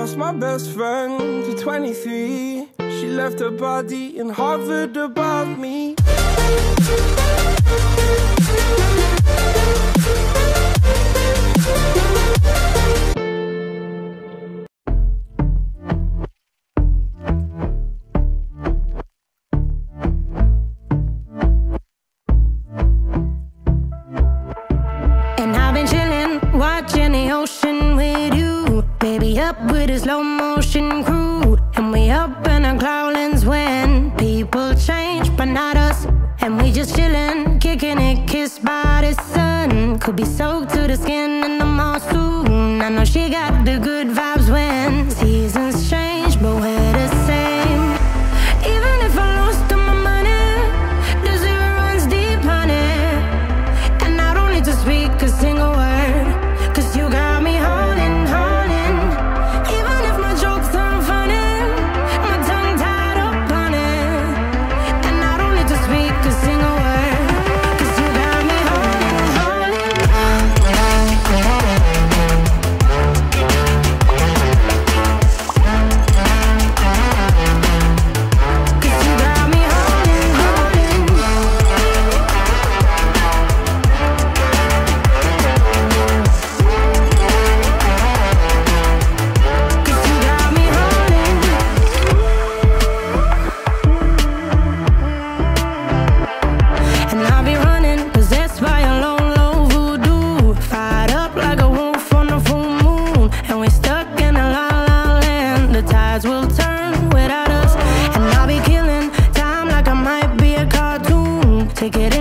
lost my best friend to 23. She left her body and hovered above me. And I've been chilling, watching the ocean with you. Baby up with a slow motion crew. And we up in our cloudlands when people change, but not us. And we just chillin', kicking it, kissed by the sun. Could be soaked to the skin in the mall soon. I know she got the good vibes when seasons change, but we're the same. Even if I lost all my money, the zero runs deep, honey. And I don't need to speak a single word, 'cause you got me holding, holding. Even if my jokes aren't funny, my tongue tied up on it. And I don't need to speak a single word, 'cause you got me holding, holding. 'Cause you got me holding, holding. Cause you got me holding. And I'll be running, possessed by a low, low voodoo. Fired up like a wolf on a full moon. And we're stuck in a la la land. The tides will turn without us. And I'll be killing time like I might be a cartoon. Take it